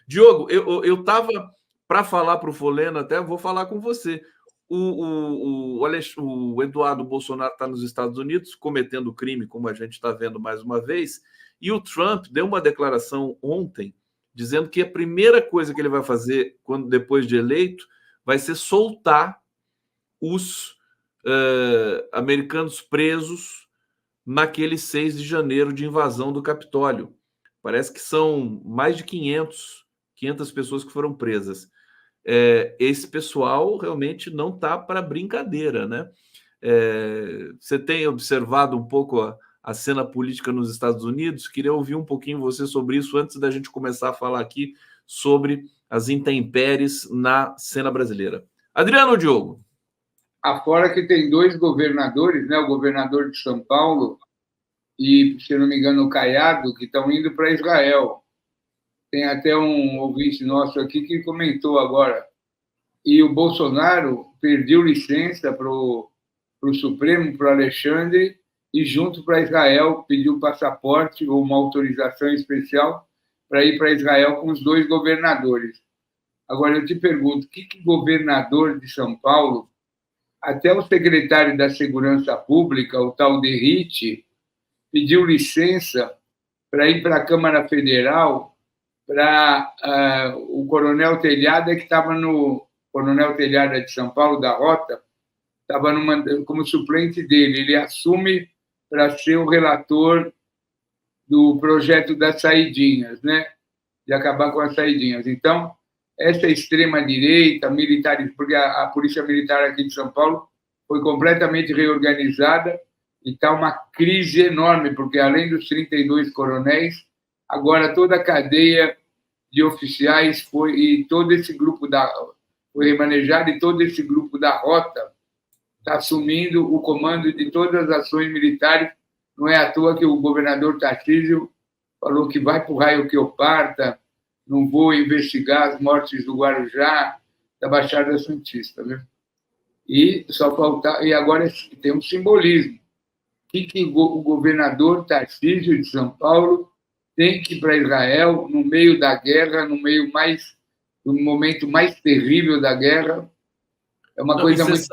Diogo, eu estava para falar para o Folena, até vou falar com você. O Eduardo Bolsonaro está nos Estados Unidos cometendo crime, como a gente está vendo mais uma vez, e o Trump deu uma declaração ontem dizendo que a primeira coisa que ele vai fazer depois de eleito vai ser soltar os americanos presos naquele 6 de janeiro de invasão do Capitólio. Parece que são mais de 500 pessoas que foram presas. Esse pessoal realmente não está para brincadeira, né? Você tem observado um pouco a cena política nos Estados Unidos? Queria ouvir um pouquinho você sobre isso antes da gente começar a falar aqui sobre as intempéries na cena brasileira. Adriano Diogo. Afora que tem dois governadores, né? O governador de São Paulo e, se não me engano, o Caiado, que estão indo para Israel. Tem até um ouvinte nosso aqui que comentou agora. E o Bolsonaro pediu licença para o Supremo, para o Alexandre, e junto para Israel pediu passaporte ou uma autorização especial para ir para Israel com os dois governadores. Agora, eu te pergunto, que governador de São Paulo, até o secretário da Segurança Pública, o tal Derrite, pediu licença para ir para a Câmara Federal para o Coronel Telhada, que estava no Coronel Telhada de São Paulo, da Rota, estava como suplente dele. Ele assume para ser o relator do projeto das saidinhas, né? De acabar com as saidinhas. Então, essa extrema-direita, militares, porque a Polícia Militar aqui de São Paulo foi completamente reorganizada e está uma crise enorme, porque além dos 32 coronéis, agora toda a cadeia de oficiais e todo esse grupo foi remanejado, e todo esse grupo da Rota está assumindo o comando de todas as ações militares. Não é à toa que o governador Tarcísio falou que vai para o raio que eu parta, não vou investigar as mortes do Guarujá, da Baixada Santista, né? E só falta, e agora tem um simbolismo. Que o governador Tarcísio de São Paulo tem que ir para Israel no meio da guerra, no momento mais terrível da guerra. É uma coisa muito...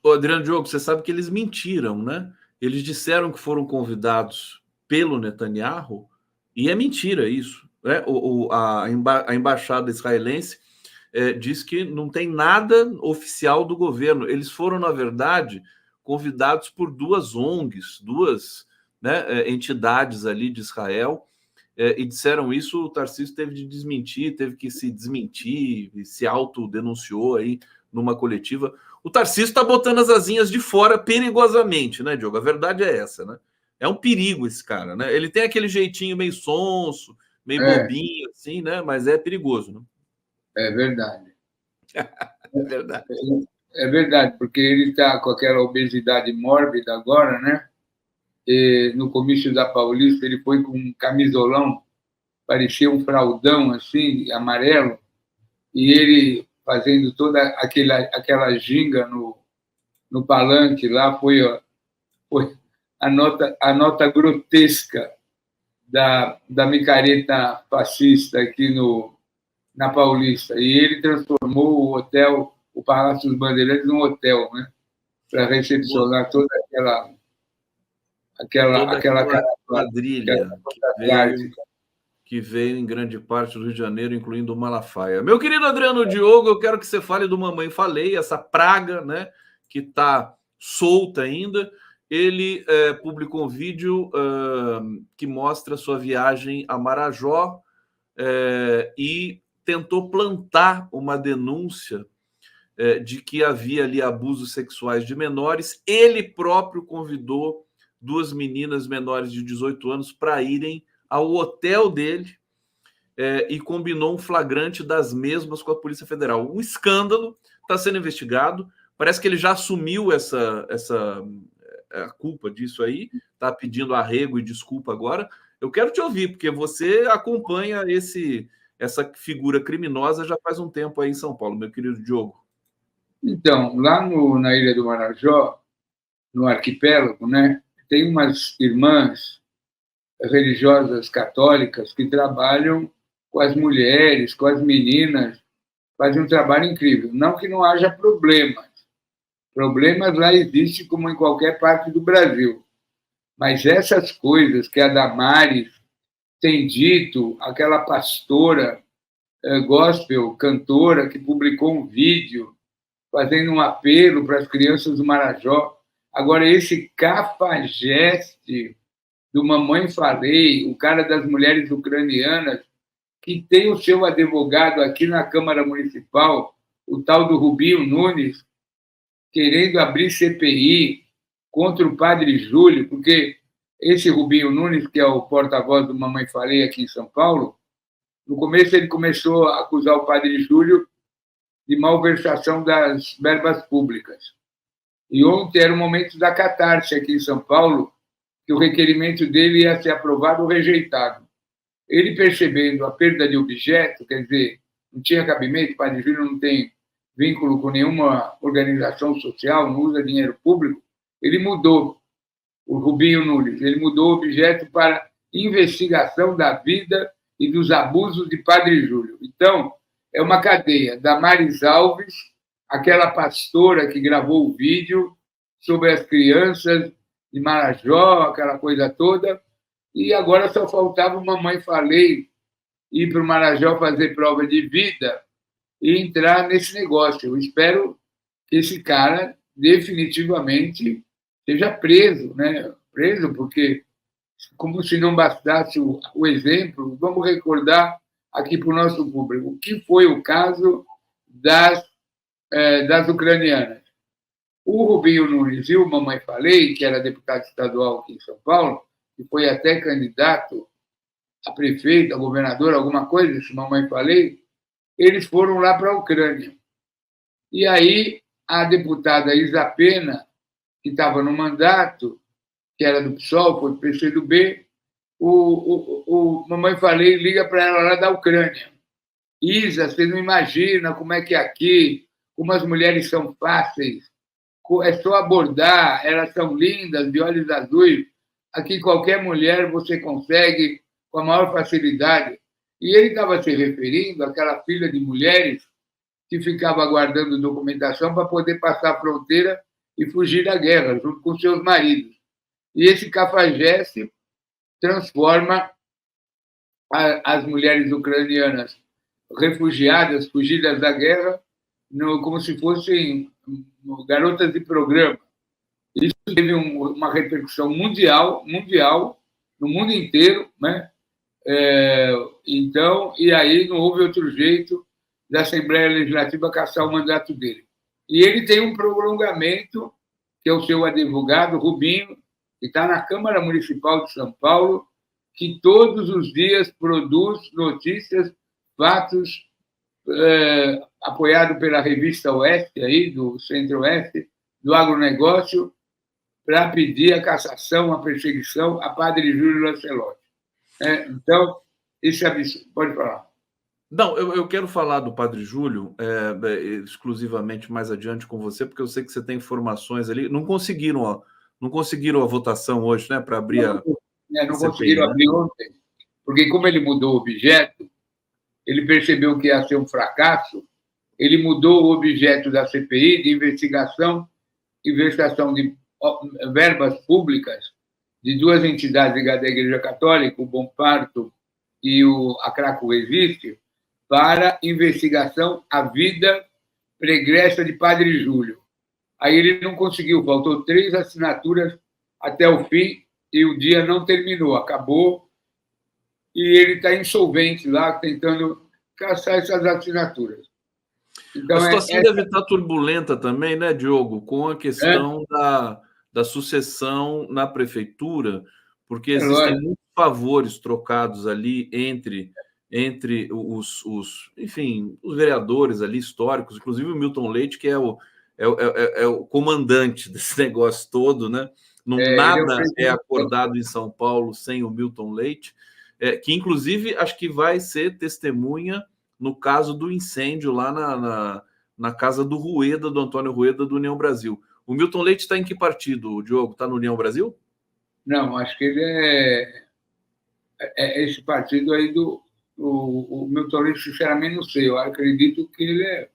Adriano Diogo, você sabe que eles mentiram, né? Eles disseram que foram convidados pelo Netanyahu, e é mentira isso. Né? A embaixada israelense diz que não tem nada oficial do governo. Eles foram, na verdade, convidados por duas ONGs, duas entidades ali de Israel, e disseram isso. O Tarcísio teve de desmentir, teve que se desmentir, e se autodenunciou aí numa coletiva. O Tarcísio está botando as asinhas de fora perigosamente, né, Diogo? A verdade é essa, né? É um perigo esse cara, né? Ele tem aquele jeitinho meio sonso, meio bobinho, assim, né? Mas é perigoso, né? É verdade. É verdade. É verdade, porque ele está com aquela obesidade mórbida agora, né? E no comício da Paulista, ele foi com um camisolão, parecia um fraldão, assim, amarelo, e ele fazendo toda aquela ginga no palanque lá, foi a nota grotesca da micareta fascista aqui na Paulista. E ele transformou o hotel, o Palácio dos Bandeirantes, num hotel, né? Para recepcionar toda aquela quadrilha que veio em grande parte do Rio de Janeiro, incluindo o Malafaia. Meu querido Adriano Diogo, eu quero que você fale do Mamãe Falei, essa praga, né, que está solta ainda. Ele publicou um vídeo que mostra sua viagem a Marajó e tentou plantar uma denúncia de que havia ali abusos sexuais de menores. Ele próprio convidou duas meninas menores de 18 anos para irem ao hotel dele e combinou um flagrante das mesmas com a Polícia Federal. Um escândalo, está sendo investigado. Parece que ele já assumiu a culpa disso aí, está pedindo arrego e desculpa agora. Eu quero te ouvir, porque você acompanha essa figura criminosa já faz um tempo aí em São Paulo, meu querido Diogo. Então, lá na Ilha do Marajó, no arquipélago, né, tem umas irmãs religiosas católicas que trabalham com as mulheres, com as meninas, fazem um trabalho incrível. Não que não haja problemas. Problemas lá existem como em qualquer parte do Brasil. Mas essas coisas que a Damares tem dito, aquela pastora gospel, cantora, que publicou um vídeo fazendo um apelo para as crianças do Marajó. Agora, esse cafajeste do Mamãe Falei, o cara das mulheres ucranianas, que tem o seu advogado aqui na Câmara Municipal, o tal do Rubinho Nunes, querendo abrir CPI contra o padre Júlio, porque esse Rubinho Nunes, que é o porta-voz do Mamãe Falei aqui em São Paulo, no começo ele começou a acusar o padre Júlio de malversação das verbas públicas. E ontem era o momento da catarse aqui em São Paulo, que o requerimento dele ia ser aprovado ou rejeitado. Ele percebendo a perda de objeto, quer dizer, não tinha cabimento, o padre Júlio não tem vínculo com nenhuma organização social, não usa dinheiro público, ele mudou, o Rubinho Nunes, ele mudou o objeto para investigação da vida e dos abusos de padre Júlio. Então, é uma cadeia. Damares Alves, aquela pastora que gravou o vídeo sobre as crianças de Marajó, aquela coisa toda, e agora só faltava Mamãe Falei ir para o Marajó fazer prova de vida e entrar nesse negócio. Eu espero que esse cara definitivamente seja preso, né? Preso, porque, como se não bastasse o exemplo, vamos recordar aqui para o nosso público o que foi o caso das ucranianas. O Rubinho Nunes e o Mamãe Falei, que era deputado estadual aqui em São Paulo, que foi até candidato a prefeito, a governador, alguma coisa, esse Mamãe Falei, eles foram lá para a Ucrânia. E aí a deputada Isa Pena, que estava no mandato, que era do PSOL, foi do PCdoB, o Mamãe Falei liga para ela lá da Ucrânia. Isa, você não imagina como é que é aqui, como as mulheres são fáceis, é só abordar, elas são lindas, de olhos azuis, aqui qualquer mulher você consegue com a maior facilidade. E ele estava se referindo àquela filha de mulheres que ficava aguardando documentação para poder passar a fronteira e fugir da guerra, junto com seus maridos. E esse cafajeste transforma as mulheres ucranianas refugiadas, fugidas da guerra, como se fossem garotas de programa. Isso teve uma repercussão mundial, no mundo inteiro, né? Então, e aí não houve outro jeito da Assembleia Legislativa cassar o mandato dele. E ele tem um prolongamento, que é o seu advogado, Rubinho, que está na Câmara Municipal de São Paulo, que todos os dias produz notícias, fatos, apoiado pela revista Oeste, aí, do Centro-Oeste, do agronegócio, para pedir a cassação, a perseguição a padre Júlio Lancelotti. Então, esse absurdo. Pode falar. Não, eu quero falar do padre Júlio exclusivamente mais adiante com você, porque eu sei que você tem informações ali. Não conseguiram a votação hoje, né, para abrir a não conseguiram abrir ontem, porque como ele mudou o objeto, ele percebeu que ia ser um fracasso, ele mudou o objeto da CPI de investigação de verbas públicas de duas entidades ligadas à Igreja Católica, o Bom Parto e a Craco Existe, para investigação à vida pregressa de padre Júlio. Aí ele não conseguiu, faltou 3 assinaturas até o fim e o dia não terminou, acabou, e ele está insolvente lá, tentando caçar essas assinaturas. Então, a situação deve estar turbulenta também, né, Diogo, com a questão da sucessão na prefeitura, porque existem muitos favores trocados ali entre os vereadores ali históricos, inclusive o Milton Leite, que é o comandante desse negócio todo, né? Nada é acordado em São Paulo sem o Milton Leite, que inclusive acho que vai ser testemunha no caso do incêndio lá na casa do Rueda, do Antônio Rueda, do União Brasil. O Milton Leite está em que partido, Diogo? Está no União Brasil? Não, acho que ele é esse partido aí o Milton Leite, sinceramente, não sei. Eu acredito que ele é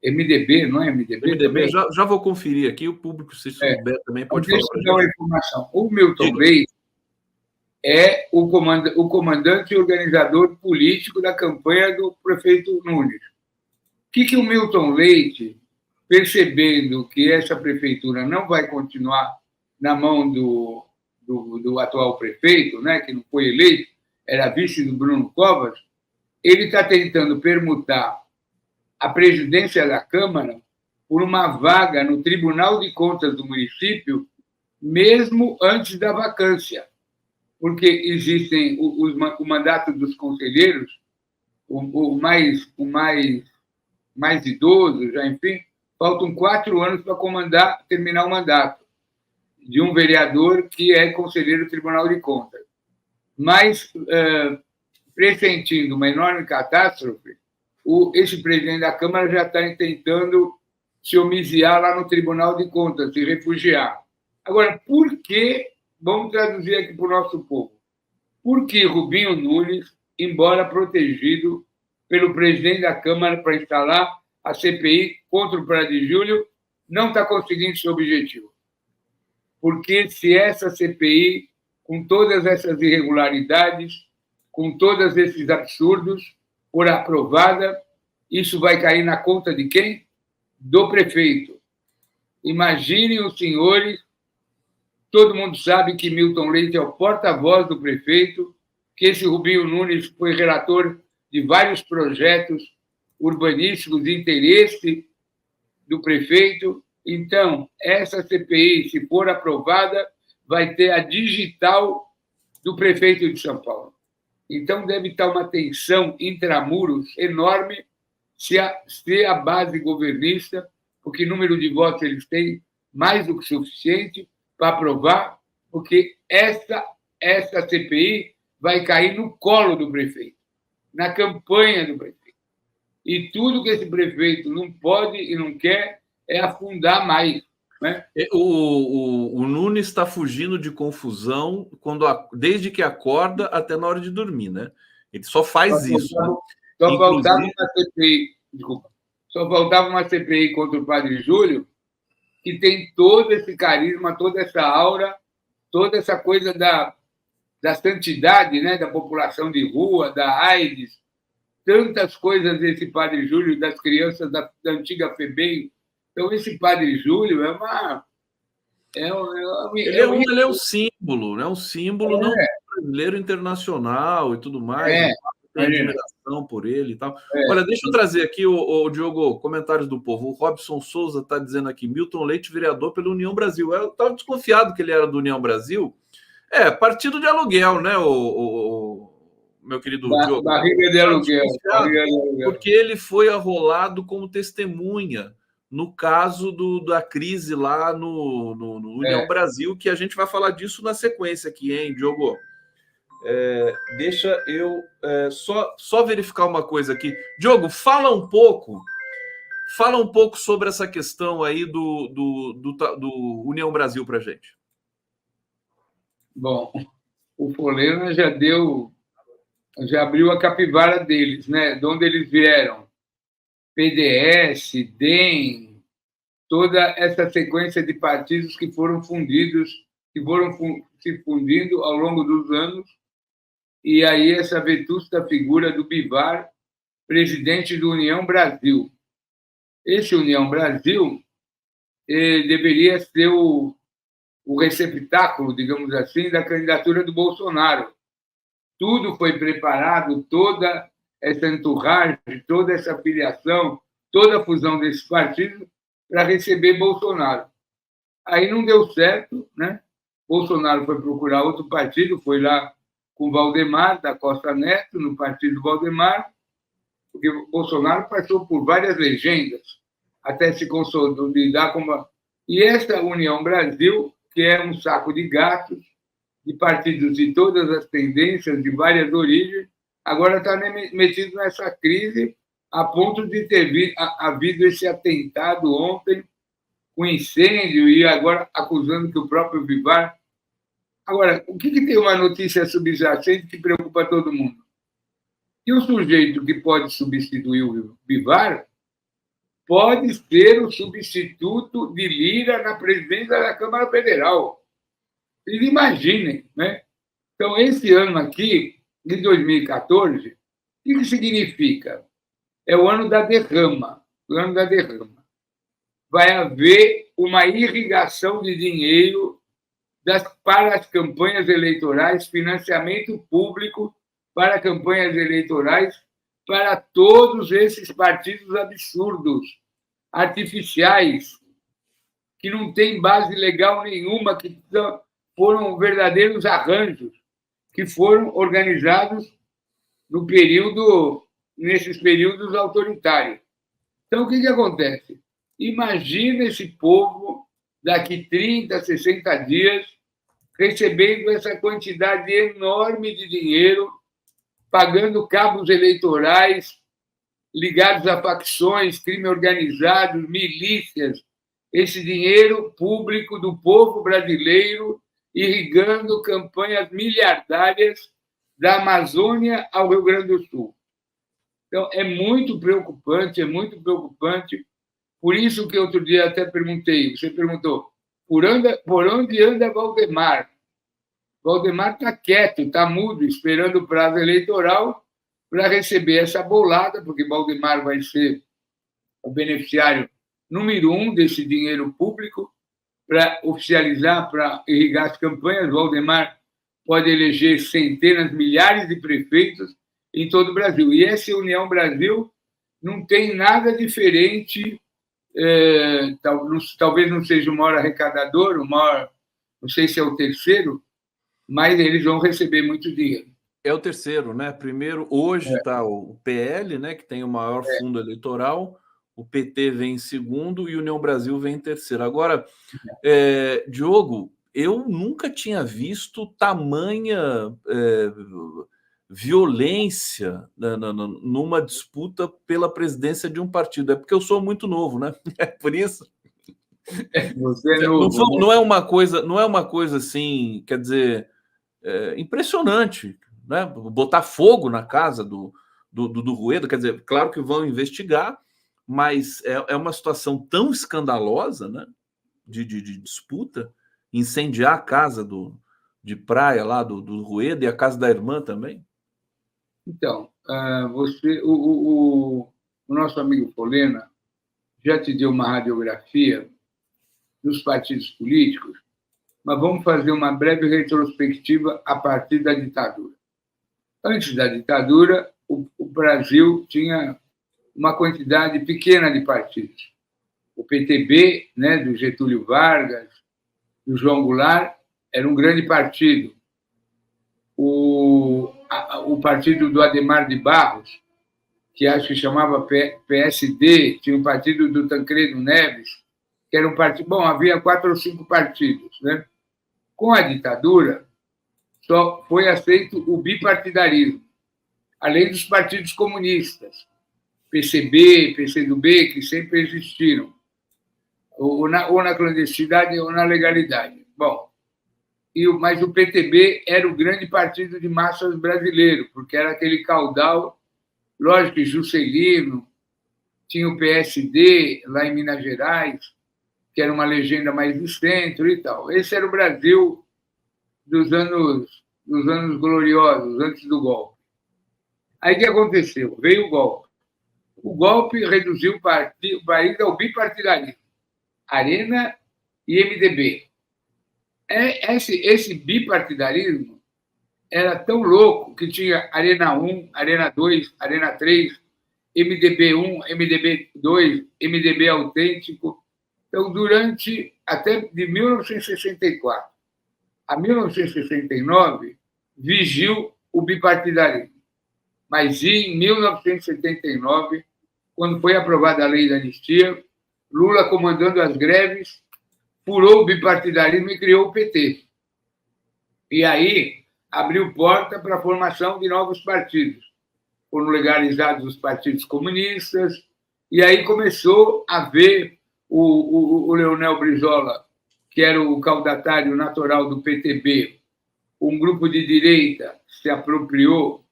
MDB, não é MDB? MDB, já vou conferir aqui. O público, se souber, também pode falar para a gente. Deixa eu dar uma informação. O Milton Leite é o comandante e organizador político da campanha do prefeito Nunes. O que o Milton Leite, percebendo que essa prefeitura não vai continuar na mão do atual prefeito, né, que não foi eleito, era vice do Bruno Covas, ele está tentando permutar a presidência da Câmara por uma vaga no Tribunal de Contas do município, mesmo antes da vacância, porque existem o mandato dos conselheiros, o mais idoso, já enfim, faltam 4 anos para terminar o mandato de um vereador que é conselheiro do Tribunal de Contas. Mas, pressentindo uma enorme catástrofe, esse presidente da Câmara já está tentando se homiziar lá no Tribunal de Contas, se refugiar. Agora, por que, vamos traduzir aqui para o nosso povo, por que Rubinho Nunes, embora protegido pelo presidente da Câmara para instalar a CPI contra o Prado de Julho, não está conseguindo seu objetivo? Porque se essa CPI, com todas essas irregularidades, com todos esses absurdos, for aprovada, isso vai cair na conta de quem? Do prefeito. Imaginem os senhores, todo mundo sabe que Milton Leite é o porta-voz do prefeito, que esse Rubinho Nunes foi relator de vários projetos urbanísticos de interesse do prefeito. Então, essa CPI, se for aprovada, vai ter a digital do prefeito de São Paulo. Então, deve estar uma tensão intramuros enorme se a base governista, porque número de votos eles têm mais do que suficiente para aprovar, porque essa CPI vai cair no colo do prefeito, na campanha do prefeito. E tudo que esse prefeito não pode e não quer é afundar mais. Né? O Nunes está fugindo de confusão desde que acorda até na hora de dormir, né? Ele só faz isso. Só faltava uma CPI, desculpa. Só faltava uma CPI contra o Padre Júlio, que tem todo esse carisma, toda essa aura, toda essa coisa da santidade, né? Da população de rua, da AIDS, tantas coisas desse Padre Júlio, das crianças da antiga FEBEM. Então, esse Padre Júlio ele é um símbolo, né? Um símbolo não brasileiro, internacional e tudo mais. Tem admiração por ele e tal. Olha, deixa eu trazer aqui, o Diogo, comentários do povo. O Robson Souza está dizendo aqui, Milton Leite, vereador pela União Brasil. Eu estava desconfiado que ele era do União Brasil. Partido de aluguel, né, meu querido Diogo? Barriga de aluguel. Porque ele foi arrolado como testemunha no caso da crise lá no União Brasil, que a gente vai falar disso na sequência aqui, hein, Diogo? Deixa eu só verificar uma coisa aqui. Diogo, fala um pouco sobre essa questão aí do União Brasil para a gente. Bom, o Folena já abriu a capivara deles, né? De onde eles vieram. PDS, DEM, toda essa sequência de partidos que foram fundidos, que foram se fundindo ao longo dos anos, e aí essa vetusta figura do Bivar, presidente do União Brasil. Esse União Brasil deveria ser o receptáculo, digamos assim, da candidatura do Bolsonaro. Tudo foi preparado, toda essa entourage, toda essa filiação, toda a fusão desses partidos para receber Bolsonaro. Aí não deu certo, né? Bolsonaro foi procurar outro partido, foi lá com Valdemar da Costa Neto, no partido Valdemar, porque Bolsonaro passou por várias legendas até se consolidar como... E essa União Brasil, que é um saco de gatos, de partidos de todas as tendências, de várias origens, agora está metido nessa crise a ponto de ter havido esse atentado ontem, com incêndio, e agora acusando que o próprio Bivar... Agora, o que tem uma notícia subjacente que preocupa todo mundo? E o sujeito que pode substituir o Bivar pode ser o substituto de Lira na presidência da Câmara Federal. Vocês imaginem, né? Então, esse ano aqui, de 2014, o que significa? É o ano da derrama. O ano da derrama. Vai haver uma irrigação de dinheiro para as campanhas eleitorais, financiamento público para campanhas eleitorais, para todos esses partidos absurdos, artificiais, que não têm base legal nenhuma, que foram verdadeiros arranjos, que foram organizados nesses períodos autoritários. Então, o que acontece? Imagina esse povo, daqui 30, 60 dias, recebendo essa quantidade enorme de dinheiro, pagando cabos eleitorais ligados a facções, crime organizado, milícias, esse dinheiro público do povo brasileiro irrigando campanhas miliardárias da Amazônia ao Rio Grande do Sul. Então, é muito preocupante, é muito preocupante. Por isso que outro dia até perguntei, você perguntou, por onde anda Valdemar? Valdemar está quieto, está mudo, esperando o prazo eleitoral para receber essa bolada, porque Valdemar vai ser o beneficiário número 1 desse dinheiro público para oficializar, para irrigar as campanhas. Valdemar pode eleger centenas, milhares de prefeitos em todo o Brasil. E essa União Brasil não tem nada diferente, talvez não seja o maior arrecadador, não sei se é o terceiro, mas eles vão receber muito dinheiro. É o terceiro, né? Primeiro, hoje está o PL, né, que tem o maior fundo eleitoral, o PT vem em segundo e União Brasil vem em terceiro. Agora, Diogo, eu nunca tinha visto tamanha violência numa disputa pela presidência de um partido. É porque eu sou muito novo, né? É por isso. Você é novo, não é uma coisa assim, quer dizer, impressionante, né? Botar fogo na casa do Rueda, quer dizer, claro que vão investigar, mas é uma situação tão escandalosa, né? De disputa, incendiar a casa de praia lá do Rueda e a casa da irmã também. Então, o nosso amigo Polena já te deu uma radiografia dos partidos políticos, mas vamos fazer uma breve retrospectiva a partir da ditadura. Antes da ditadura, o Brasil tinha uma quantidade pequena de partidos. O PTB, né, do Getúlio Vargas, do João Goulart, era um grande partido. O partido do Adhemar de Barros, que acho que chamava PSD, tinha o partido do Tancredo Neves, que era um partido... Bom, havia 4 ou 5 partidos, né? Com a ditadura, só foi aceito o bipartidarismo, além dos partidos comunistas, PCB, PCdoB, que sempre existiram, ou na clandestinidade ou na legalidade. Bom, mas o PTB era o grande partido de massas brasileiro, porque era aquele caudal, lógico que Juscelino, tinha o PSD lá em Minas Gerais, que era uma legenda mais do centro e tal. Esse era o Brasil dos anos gloriosos, antes do golpe. Aí o que aconteceu? Veio o golpe. O golpe reduziu o país ao bipartidarismo, Arena e MDB. Esse bipartidarismo era tão louco que tinha Arena 1, Arena 2, Arena 3, MDB 1, MDB 2, MDB autêntico. Então, até de 1964 a 1969, vigiu o bipartidarismo. Mas em 1979, quando foi aprovada a lei da anistia, Lula, comandando as greves, furou o bipartidarismo e criou o PT. E aí abriu porta para a formação de novos partidos. Foram legalizados os partidos comunistas, e aí começou a ver o Leonel Brizola, que era o caudatário natural do PTB, um grupo de direita se apropriou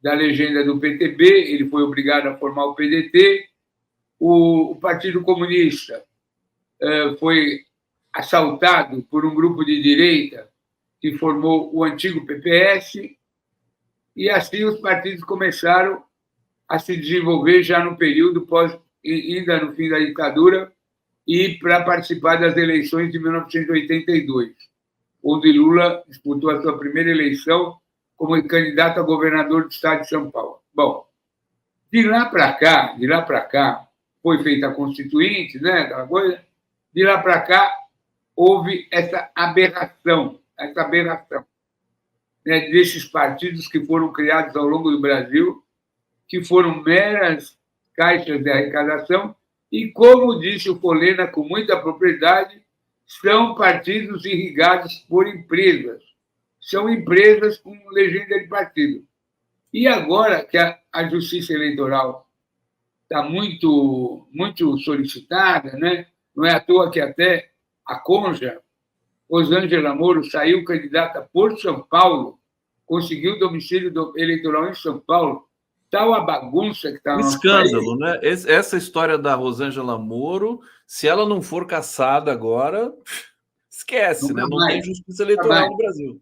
da legenda do PTB, ele foi obrigado a formar o PDT. O Partido Comunista foi assaltado por um grupo de direita que formou o antigo PPS, e assim os partidos começaram a se desenvolver já no período ainda no fim da ditadura, e para participar das eleições de 1982, onde Lula disputou a sua primeira eleição como candidato a governador do estado de São Paulo. Bom, de lá para cá, foi feita a Constituinte, né, aquela coisa. De lá para cá, houve essa aberração, né, desses partidos que foram criados ao longo do Brasil, que foram meras caixas de arrecadação, e, como disse o Polena com muita propriedade, são partidos irrigados por empresas. São empresas com legenda de partido. E agora que a Justiça Eleitoral está muito solicitada, né? Não é à toa que até a Conja, Rosângela Moro, saiu candidata por São Paulo, conseguiu domicílio eleitoral em São Paulo. Tal a bagunça que está no escândalo, né? Essa história da Rosângela Moro, se ela não for caçada agora, esquece, né? Não tem justiça eleitoral no Brasil.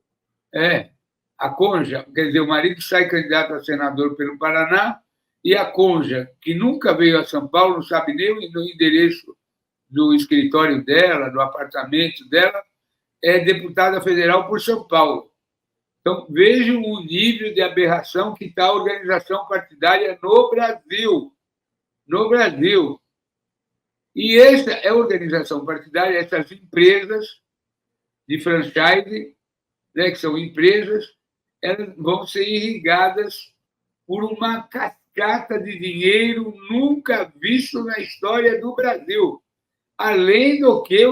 A Conja, quer dizer, o marido sai candidato a senador pelo Paraná, e a Conja, que nunca veio a São Paulo, não sabe nem o endereço do escritório dela, do apartamento dela, é deputada federal por São Paulo. Então, vejam o nível de aberração que está a organização partidária no Brasil. No Brasil. E essa é a organização partidária, essas empresas de franchise, né, que são empresas, elas vão ser irrigadas por uma cascata de dinheiro nunca visto na história do Brasil. Além do que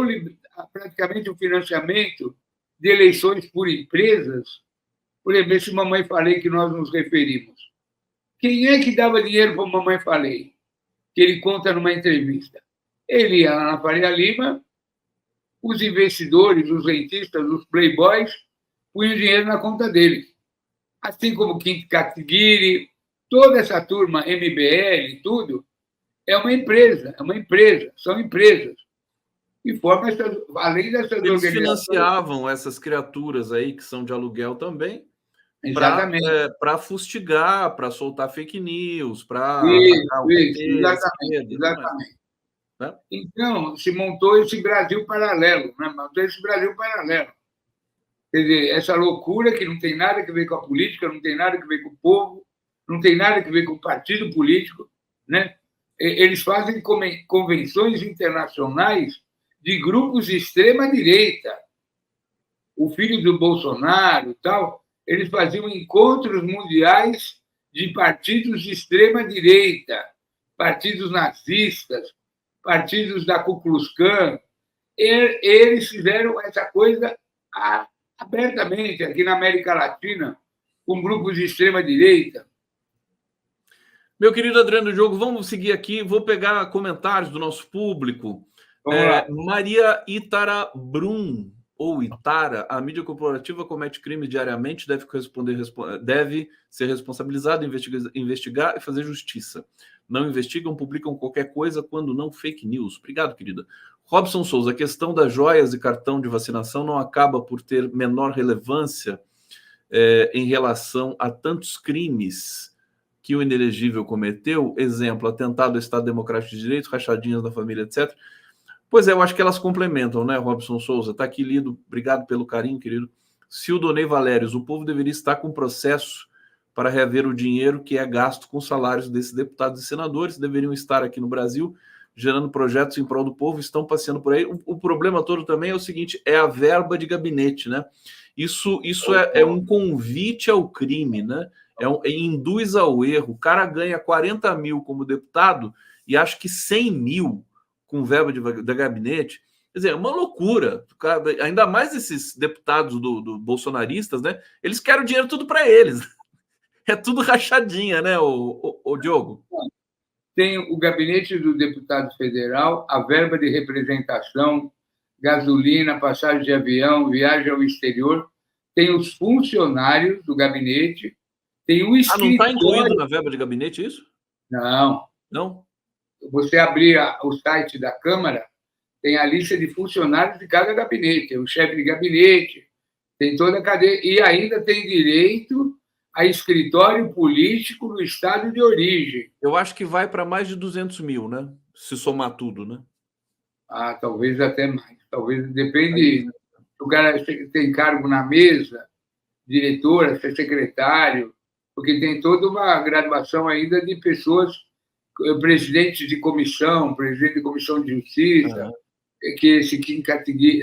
praticamente o financiamento de eleições por empresas. Por exemplo, esse Mamãe Falei que nós nos referimos. Quem é que dava dinheiro para o Mamãe Falei? Que ele conta numa entrevista. Ele ia lá na Faria Lima, os investidores, os rentistas, os playboys, punham dinheiro na conta dele. Assim como Quinto Catiguiri, toda essa turma, MBL, tudo, é uma empresa, são empresas. E formam além dessas organizações. Eles financiavam essas criaturas aí, que são de aluguel também, para fustigar, para soltar fake news, para atacar o PT. Exatamente. Né? Então, se montou esse Brasil paralelo, né? Quer dizer, essa loucura que não tem nada a ver com a política, não tem nada a ver com o povo, não tem nada a ver com o partido político, né? Eles fazem convenções internacionais de grupos de extrema-direita. O filho do Bolsonaro e tal, eles faziam encontros mundiais de partidos de extrema-direita, partidos nazistas, partidos da Ku Klux Klan. Eles fizeram essa coisa abertamente aqui na América Latina, com grupos de extrema-direita. Meu querido Adriano Diogo, vamos seguir aqui. Vou pegar comentários do nosso público. Maria Itara Brum, ou Itara, a mídia corporativa comete crimes diariamente, deve ser responsabilizada, investigar e fazer justiça. Não investigam, publicam qualquer coisa, quando não fake news. Obrigado, querida. Robson Souza, a questão das joias e cartão de vacinação não acaba por ter menor relevância em relação a tantos crimes que o inelegível cometeu, exemplo, atentado ao Estado Democrático de Direito, rachadinhas da família, etc. Pois é, eu acho que elas complementam, né, Robson Souza? Está aqui lido, obrigado pelo carinho, querido. Sildonei Valérios, o povo deveria estar com processo para reaver o dinheiro que é gasto com salários desses deputados e senadores, deveriam estar aqui no Brasil, gerando projetos em prol do povo, estão passeando por aí. O problema todo também é o seguinte, é a verba de gabinete, né? Isso é um convite ao crime, né? Induz ao erro. O cara ganha 40 mil como deputado e acha que 100 mil com verba de gabinete. Quer dizer, é uma loucura. Ainda mais esses deputados do bolsonaristas, né? Eles querem o dinheiro tudo para eles. É tudo rachadinha, né, o Diogo? Tem o gabinete do deputado federal, a verba de representação, gasolina, passagem de avião, viagem ao exterior. Tem os funcionários do gabinete, Tem um escritório... não está incluído na verba de gabinete isso? Não. Não? Você abrir o site da Câmara, tem a lista de funcionários de cada gabinete, tem o chefe de gabinete, tem toda a cadeia, e ainda tem direito a escritório político no estado de origem. Eu acho que vai para mais de 200 mil, né? Se somar tudo, né? Talvez até mais. Talvez, depende. O cara tem cargo na mesa, diretora, secretário, porque tem toda uma graduação ainda de pessoas, presidente de comissão de justiça, que esse Kim Kataguiri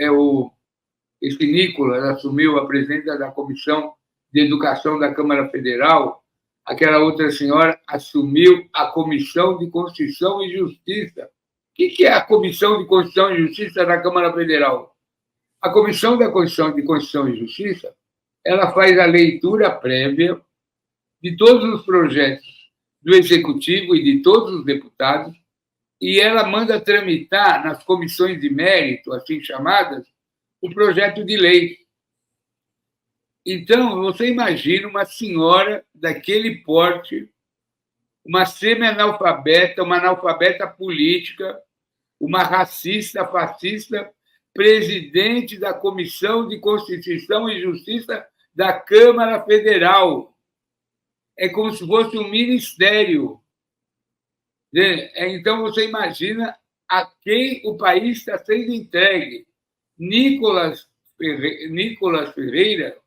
esse Nicolas assumiu a presidência da Comissão de Educação da Câmara Federal, aquela outra senhora assumiu a Comissão de Constituição e Justiça. O que é a Comissão de Constituição e Justiça da Câmara Federal? A Comissão de Constituição e Justiça, ela faz a leitura prévia de todos os projetos do Executivo e de todos os deputados, e ela manda tramitar nas comissões de mérito, assim chamadas, o projeto de lei. Então, você imagina uma senhora daquele porte, uma semi-analfabeta, uma analfabeta política, uma racista, fascista, presidente da Comissão de Constituição e Justiça da Câmara Federal. É como se fosse um ministério. Então, você imagina a quem o país está sendo entregue. Nicolas Ferreira,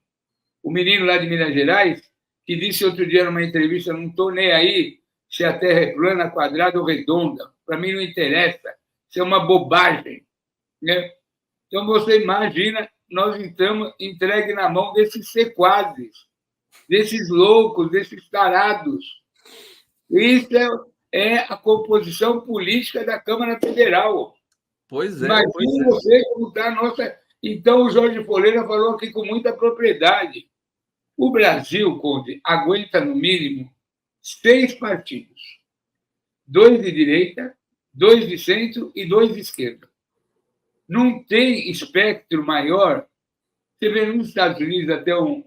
o menino lá de Minas Gerais, que disse outro dia numa entrevista, não estou nem aí se a Terra é plana, quadrada ou redonda. Para mim não interessa. Isso é uma bobagem. Né? Então, você imagina, nós estamos entregues na mão desses sequazes, desses loucos, desses tarados. Isso é a composição política da Câmara Federal. Pois é. Imagina você como está a nossa... Então, o Jorge Folheira falou aqui com muita propriedade. O Brasil, Conde, aguenta, no mínimo, 6 partidos. 2 de direita, 2 de centro e 2 de esquerda. Não tem espectro maior. Você vê nos Estados Unidos, até um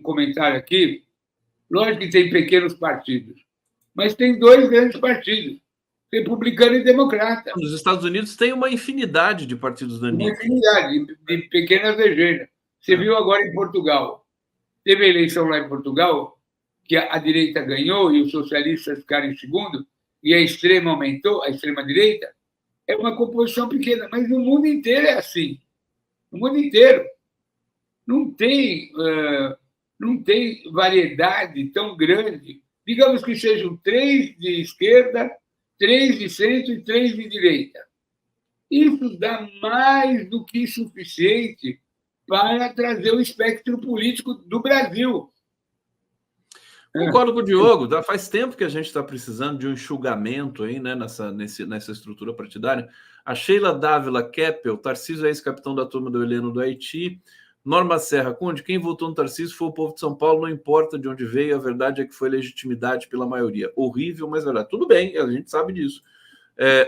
comentário aqui, lógico que tem pequenos partidos, mas tem 2 grandes partidos, republicano e democrata. Nos Estados Unidos tem uma infinidade de partidos daninhos. Uma infinidade de pequenas legendas. Você viu agora em Portugal. Teve a eleição lá em Portugal, que a direita ganhou e os socialistas ficaram em segundo, e a extrema aumentou, a extrema-direita. É uma composição pequena, mas no mundo inteiro é assim. No mundo inteiro. Não tem variedade tão grande. Digamos que sejam 3 de esquerda, 3 de centro e 3 de direita. Isso dá mais do que suficiente para trazer o espectro político do Brasil. Concordo com o Diogo. Faz tempo que a gente está precisando de um enxugamento aí, né, nessa estrutura partidária. A Sheila Dávila Keppel, Tarcísio é ex-capitão da turma do Heleno do Haiti. Norma Serra, Conde, quem votou no Tarcísio foi o povo de São Paulo, não importa de onde veio, a verdade é que foi legitimidade pela maioria. Horrível, mas verdade. Tudo bem, a gente sabe disso.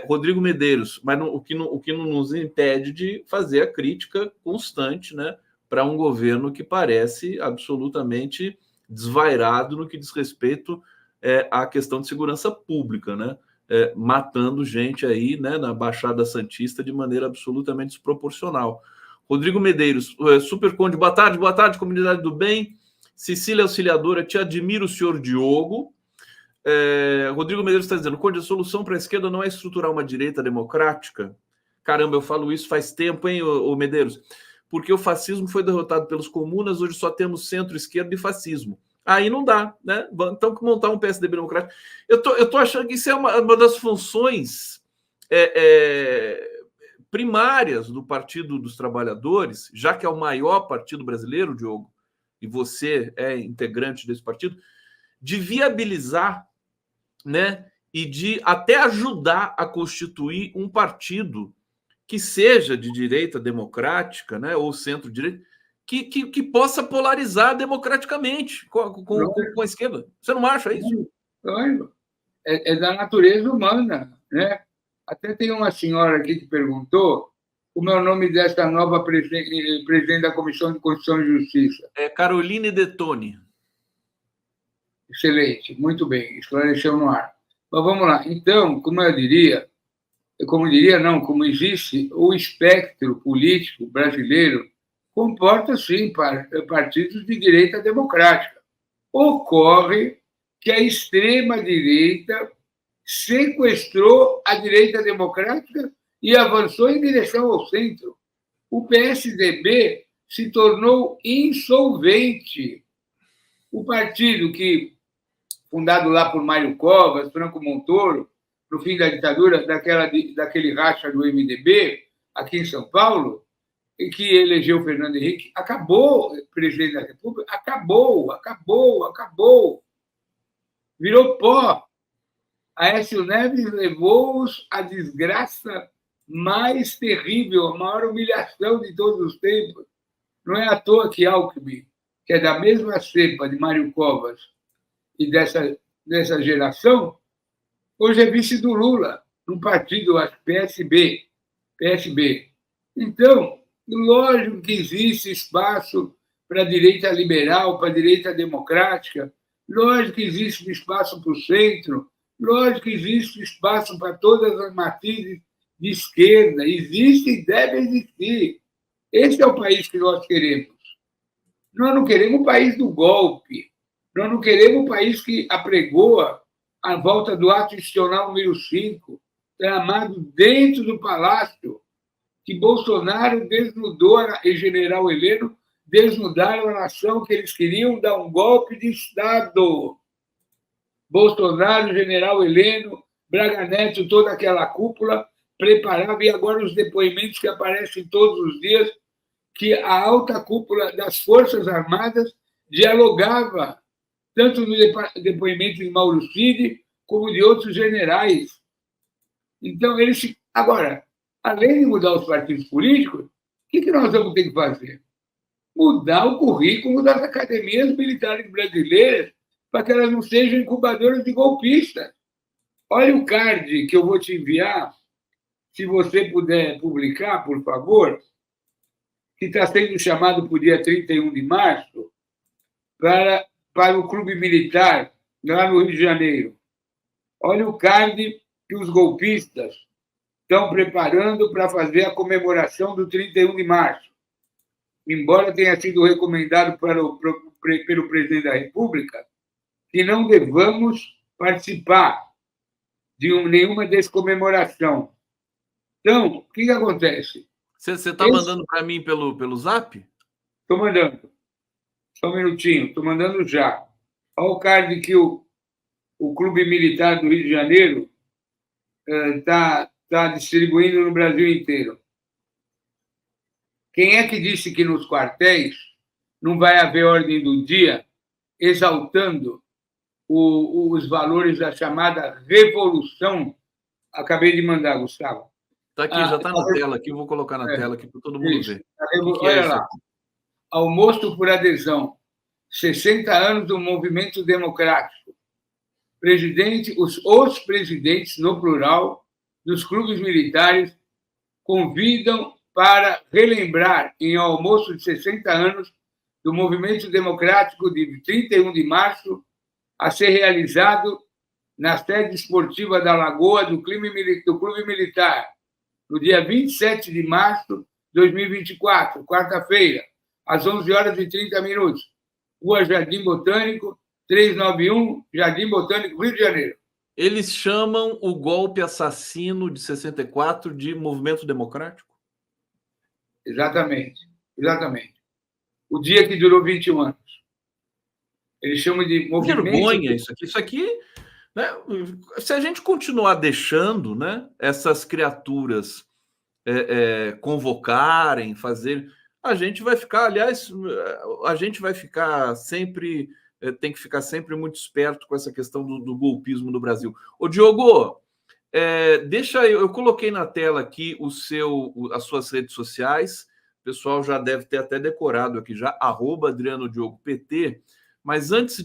Rodrigo Medeiros, mas o que não nos impede de fazer a crítica constante, né, para um governo que parece absolutamente desvairado no que diz respeito à questão de segurança pública, né, matando gente aí, né, na Baixada Santista de maneira absolutamente desproporcional. Rodrigo Medeiros, Super Conde, boa tarde, comunidade do bem. Cecília Auxiliadora, te admiro, senhor Diogo. Rodrigo Medeiros está dizendo, Conde, a solução para a esquerda não é estruturar uma direita democrática? Caramba, eu falo isso faz tempo, hein, ô Medeiros? Porque o fascismo foi derrotado pelos comunas, hoje só temos centro-esquerda e fascismo. Aí não dá, né? Então, que montar um PSDB democrático. Eu tô achando que isso é uma das funções primárias do Partido dos Trabalhadores, já que é o maior partido brasileiro, Diogo, e você é integrante desse partido, de viabilizar, né, e de até ajudar a constituir um partido que seja de direita democrática, né, ou centro-direita, que possa polarizar democraticamente com a esquerda. Você não acha isso? É da natureza humana, né? Até tem uma senhora aqui que perguntou como é o nome dessa nova presidente da Comissão de Constituição e Justiça. É Caroline Detoni. Excelente, muito bem, esclareceu no ar. Mas vamos lá. Então, como existe o espectro político brasileiro, comporta, sim, partidos de direita democrática. Ocorre que a extrema-direita sequestrou a direita democrática e avançou em direção ao centro. O PSDB se tornou insolvente. O partido que, fundado lá por Mário Covas, Franco Montoro, no fim da ditadura, daquele racha do MDB, aqui em São Paulo, e que elegeu Fernando Henrique, acabou, presidente da República, acabou. Virou pó. Aécio Neves levou-os à desgraça mais terrível, a maior humilhação de todos os tempos. Não é à toa que Alckmin, que é da mesma cepa de Mário Covas e dessa geração, hoje é vice do Lula, no partido PSB. Então, lógico que existe espaço para a direita liberal, para a direita democrática, lógico que existe espaço para o centro, lógico que existe espaço para todas as matizes de esquerda, existe e deve existir. Esse é o país que nós queremos. Nós não queremos o país do golpe, nós não queremos o país que apregoa a volta do ato institucional número 5, tramado dentro do Palácio, que Bolsonaro desnudou e General Heleno desnudaram a nação, que eles queriam dar um golpe de Estado. Bolsonaro, General Heleno, Braga Neto, toda aquela cúpula preparava, e agora os depoimentos que aparecem todos os dias, que a alta cúpula das Forças Armadas dialogava, tanto no depoimento de Mauro Cid, como de outros generais. Então, agora, além de mudar os partidos políticos, o que nós vamos ter que fazer? Mudar o currículo das academias militares brasileiras para que elas não sejam incubadoras de golpistas. Olha o card que eu vou te enviar, se você puder publicar, por favor, que está sendo chamado para o dia 31 de março para o Clube Militar, lá no Rio de Janeiro. Olha o card que os golpistas estão preparando para fazer a comemoração do 31 de março. Embora tenha sido recomendado pelo presidente da República que não devamos participar de nenhuma descomemoração. Então, o que acontece? Você está mandando para mim pelo Zap? Estou mandando. Só um minutinho, estou mandando já. Olha o card que o Clube Militar do Rio de Janeiro está distribuindo no Brasil inteiro. Quem é que disse que nos quartéis não vai haver ordem do dia exaltando os valores da chamada revolução? Acabei de mandar, Gustavo. Está aqui, já está na tela aqui, eu vou colocar na tela aqui para todo mundo ver. Olha lá. Almoço por adesão. 60 anos do movimento democrático. Os presidentes, no plural, dos clubes militares convidam para relembrar, em almoço de 60 anos, do movimento democrático de 31 de março, a ser realizado na sede esportiva da Lagoa do Clube Militar, no dia 27 de março de 2024, quarta-feira, às 11h30, Rua Jardim Botânico, 391, Jardim Botânico, Rio de Janeiro. Eles chamam o golpe assassino de 64 de movimento democrático? Exatamente. O dia que durou 21 anos. Eles chamam de movimento... Vergonha isso aqui, né? Se a gente continuar deixando, né, essas criaturas convocarem, fazer... A gente vai ficar, aliás, sempre... tem que ficar sempre muito esperto com essa questão do golpismo no Brasil. Ô, Diogo, deixa eu coloquei na tela aqui as suas redes sociais. O pessoal já deve ter até decorado aqui já, @AdrianoDiogoPT. Mas antes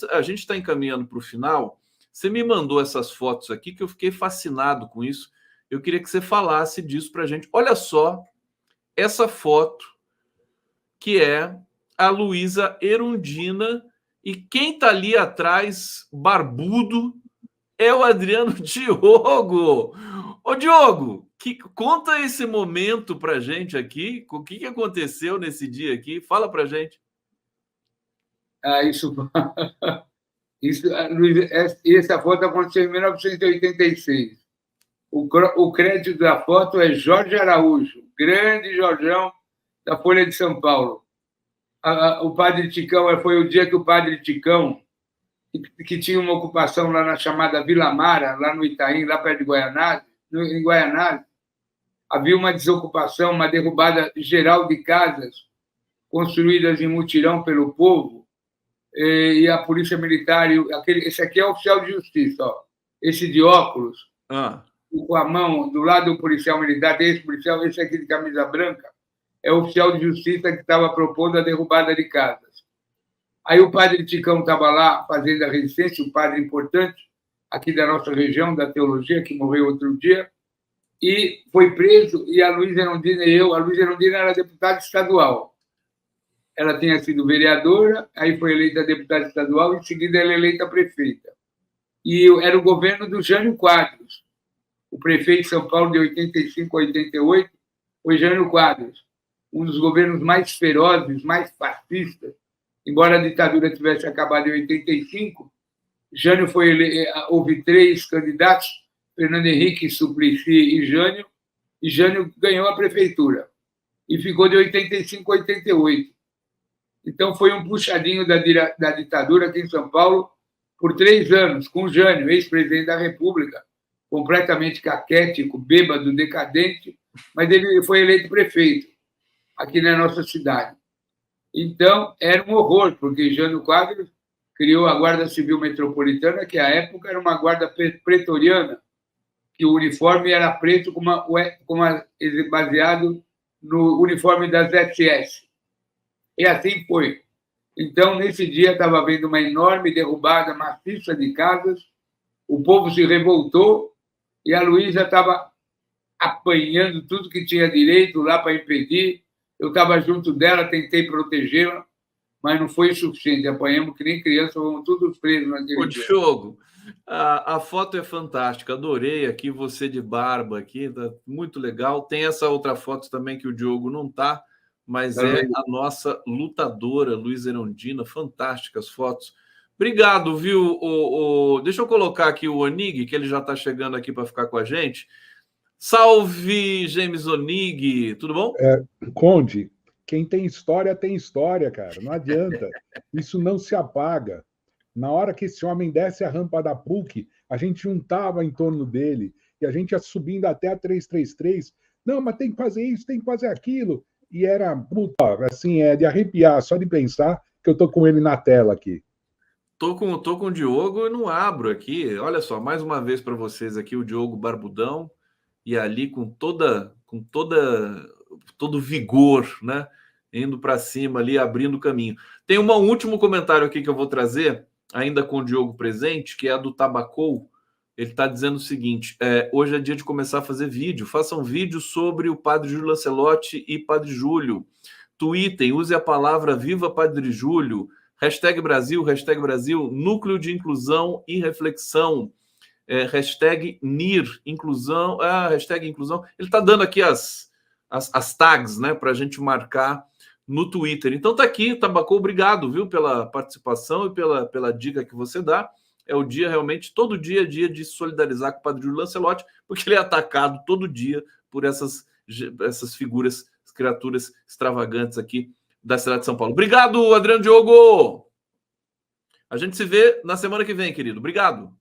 a gente está encaminhando para o final. Você me mandou essas fotos aqui que eu fiquei fascinado com isso. Eu queria que você falasse disso para a gente. Olha só essa foto, que é a Luísa Erundina E quem está ali atrás, barbudo, é o Adriano Diogo. Ô, Diogo, conta esse momento para gente aqui. O que aconteceu nesse dia aqui? Fala para gente. Essa foto aconteceu em 1986. O crédito da foto é Jorge Araújo, grande Jorjão da Folha de São Paulo. O Padre Ticão, foi o dia que o Padre Ticão, que tinha uma ocupação lá na chamada Vila Mara, lá no Itaim, lá perto de em Guaianazes, havia uma desocupação, uma derrubada geral de casas construídas em mutirão pelo povo, e a Polícia Militar, esse aqui é o oficial de justiça, ó, esse de óculos, com a mão do lado do policial militar, tem esse policial, esse aqui de camisa branca, é o oficial de justiça que estava propondo a derrubada de casas. Aí o Padre Ticão estava lá fazendo a resistência, um padre importante aqui da nossa região, da teologia, que morreu outro dia, e foi preso, e a Luísa Erundina a Luísa Erundina era deputada estadual. Ela tinha sido vereadora, aí foi eleita deputada estadual, e em seguida ela é eleita prefeita. E era o governo do Jânio Quadros. O prefeito de São Paulo, de 85 a 88, foi Jânio Quadros, um dos governos mais ferozes, mais fascistas. Embora a ditadura tivesse acabado em 85, Jânio houve 3 candidatos, Fernando Henrique, Suplicy e Jânio ganhou a prefeitura. E ficou de 85 a 88. Então, foi um puxadinho da ditadura aqui em São Paulo por 3 anos, com Jânio, ex-presidente da República, completamente caquético, bêbado, decadente, mas ele foi eleito prefeito aqui na nossa cidade. Então, era um horror, porque Jânio Quadros criou a Guarda Civil Metropolitana, que à época era uma guarda pretoriana, que o uniforme era preto, baseado no uniforme das SS. E assim foi. Então, nesse dia, estava havendo uma enorme derrubada maciça de casas, o povo se revoltou e a Luísa estava apanhando tudo que tinha direito lá para impedir. Eu estava junto dela, tentei protegê-la, mas não foi suficiente. Apanhamos que nem criança, fomos todos presos naquele dia. Diogo, a foto é fantástica, adorei aqui você de barba aqui, tá muito legal. Tem essa outra foto também que o Diogo não está, mas é a nossa lutadora, Luísa Erundina, fantásticas fotos. Obrigado, viu? Deixa eu colocar aqui o Onig, que ele já está chegando aqui para ficar com a gente. Salve, James Onig, tudo bom? Conde, quem tem história, cara, não adianta. Isso não se apaga. Na hora que esse homem desce a rampa da PUC, a gente juntava em torno dele, e a gente ia subindo até a 333. Não, mas tem que fazer isso, tem que fazer aquilo. E era, assim, de arrepiar, só de pensar que eu tô com ele na tela aqui. Tô com o Diogo e não abro aqui. Olha só, mais uma vez para vocês aqui, o Diogo barbudão, e ali com todo vigor, né? Indo para cima ali, abrindo o caminho. Tem um último comentário aqui que eu vou trazer, ainda com o Diogo presente, que é a do Tabacou. Ele está dizendo o seguinte: hoje é dia de começar a fazer vídeo. Façam vídeo sobre o Padre Júlio Lancelotti e Padre Júlio. Tweetem, use a palavra Viva Padre Júlio. #Brasil, Núcleo de Inclusão e Reflexão. Hashtag NIR, inclusão. Hashtag inclusão. Ele está dando aqui as tags, né, para a gente marcar no Twitter. Então tá aqui, Tabacou, obrigado, viu, pela participação e pela dica que você dá. É o dia realmente, todo dia é dia de solidarizar com o Padre Júlio Lancelotti, porque ele é atacado todo dia por essas figuras, criaturas extravagantes aqui da cidade de São Paulo. Obrigado, Adriano Diogo! A gente se vê na semana que vem, querido. Obrigado!